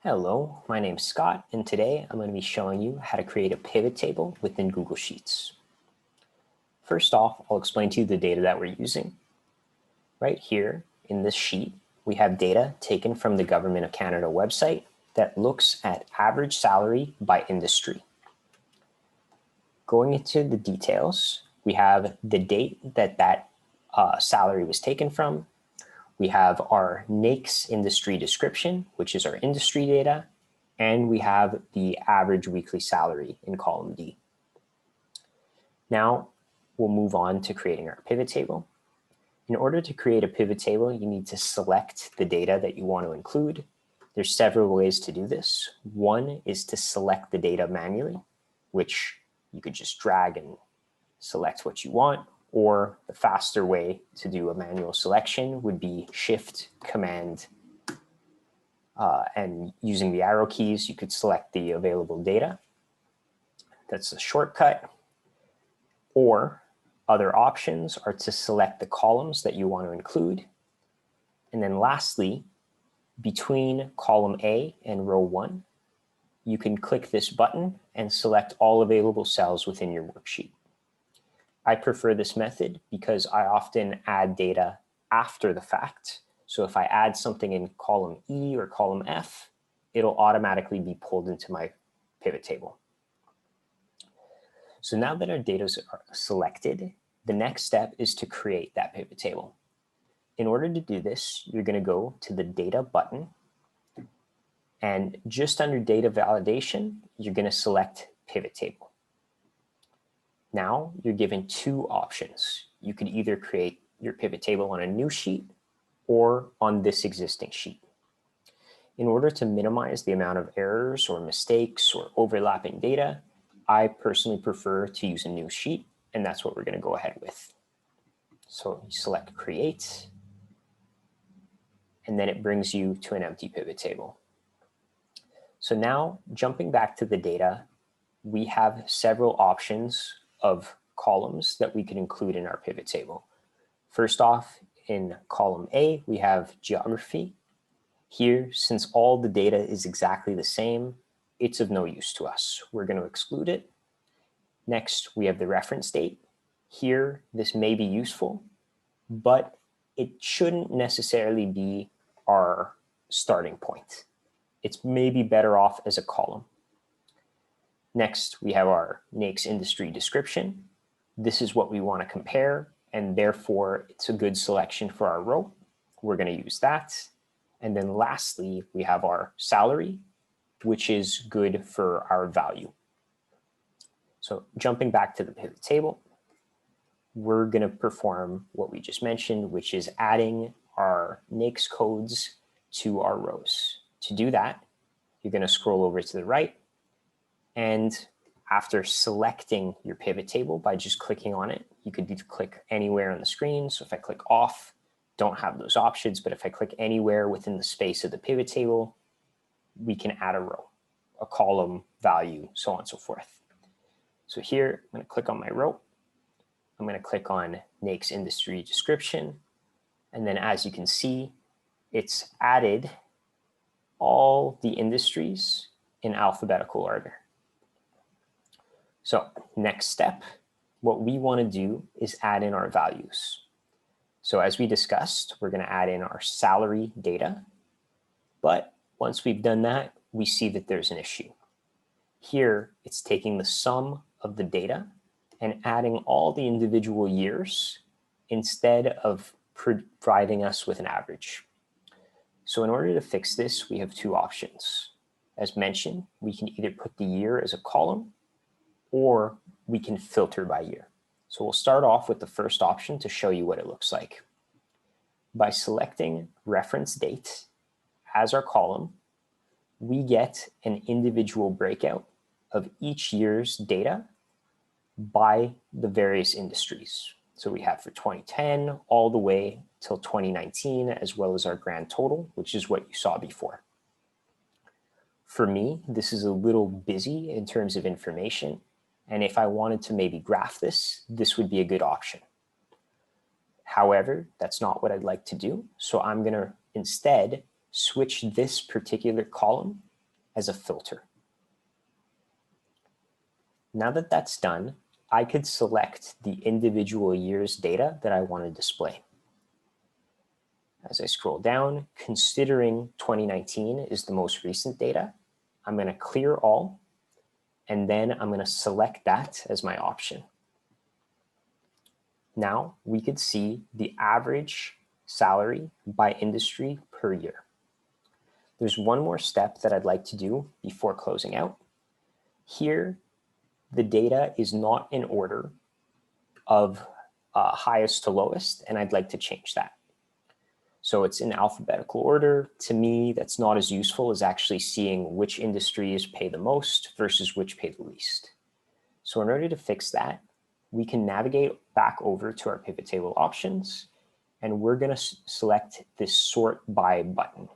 Hello, my name's Scott, and today I'm going to be showing you how to create a pivot table within Google Sheets. First off, I'll explain to you the data that we're using. Right here in this sheet, we have data taken from the Government of Canada website that looks at average salary by industry. Going into the details, we have the date that salary was taken from. We have our NAICS industry description, which is our industry data, and we have the average weekly salary in column D. Now we'll move on to creating our pivot table. In order to create a pivot table, you need to select the data that you want to include. There's several ways to do this. One is to select the data manually, which you could just drag and select what you want. Or the faster way to do a manual selection would be Shift, Command, and using the arrow keys, you could select the available data. That's a shortcut. Or other options are to select the columns that you want to include. And then lastly, between column A and row 1, you can click this button and select all available cells within your worksheet. I prefer this method because I often add data after the fact. So if I add something in column E or column F, it'll automatically be pulled into my pivot table. So now that our data is selected, the next step is to create that pivot table. In order to do this, you're going to go to the Data button. And just under Data Validation, you're going to select Pivot Table. Now you're given two options. You could either create your pivot table on a new sheet or on this existing sheet. In order to minimize the amount of errors or mistakes or overlapping data, I personally prefer to use a new sheet, and that's what we're going to go ahead with. So you select Create, and then it brings you to an empty pivot table. So now jumping back to the data, we have several options of columns that we can include in our pivot table. First off, in column A, we have geography. Here, since all the data is exactly the same, it's of no use to us. We're going to exclude it. Next, we have the reference date. Here, this may be useful, but it shouldn't necessarily be our starting point. It's maybe better off as a column. Next, we have our NAICS industry description. This is what we want to compare, and therefore it's a good selection for our row. We're going to use that. And then lastly, we have our salary, which is good for our value. So jumping back to the pivot table, we're going to perform what we just mentioned, which is adding our NAICS codes to our rows. To do that, you're going to scroll over to the right. And after selecting your pivot table by just clicking on it, you could click anywhere on the screen. So if I click off, don't have those options, but if I click anywhere within the space of the pivot table, we can add a row, a column, value, so on and so forth. So here, I'm going to click on my row. I'm going to click on NAICS industry description. And then as you can see, it's added all the industries in alphabetical order. So next step, what we want to do is add in our values. So as we discussed, we're going to add in our salary data. But once we've done that, we see that there's an issue. Here, it's taking the sum of the data and adding all the individual years instead of providing us with an average. So in order to fix this, we have two options. As mentioned, we can either put the year as a column or we can filter by year. So we'll start off with the first option to show you what it looks like. By selecting reference date as our column, we get an individual breakout of each year's data by the various industries. So we have for 2010 all the way till 2019, as well as our grand total, which is what you saw before. For me, this is a little busy in terms of information. And if I wanted to maybe graph this, this would be a good option. However, that's not what I'd like to do. So I'm going to instead switch this particular column as a filter. Now that that's done, I could select the individual year's data that I want to display. As I scroll down, considering 2019 is the most recent data, I'm going to clear all, and then I'm going to select that as my option. Now we could see the average salary by industry per year. There's one more step that I'd like to do before closing out. Here, the data is not in order of highest to lowest, and I'd like to change that. So it's in alphabetical order. To me, that's not as useful as actually seeing which industries pay the most versus which pay the least. So in order to fix that, we can navigate back over to our pivot table options, and we're going to select this sort by button.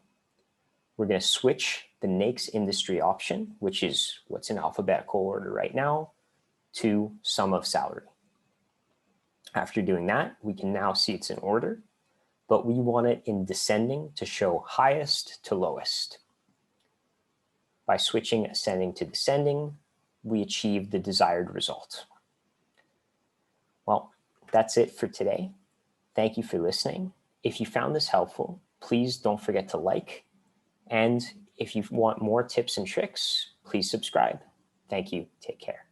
We're going to switch the NAICS industry option, which is what's in alphabetical order right now, to sum of salary. After doing that, we can now see it's in order, but we want it in descending to show highest to lowest. By switching ascending to descending, we achieve the desired result. Well, that's it for today. Thank you for listening. If you found this helpful, please don't forget to like. And if you want more tips and tricks, please subscribe. Thank you. Take care.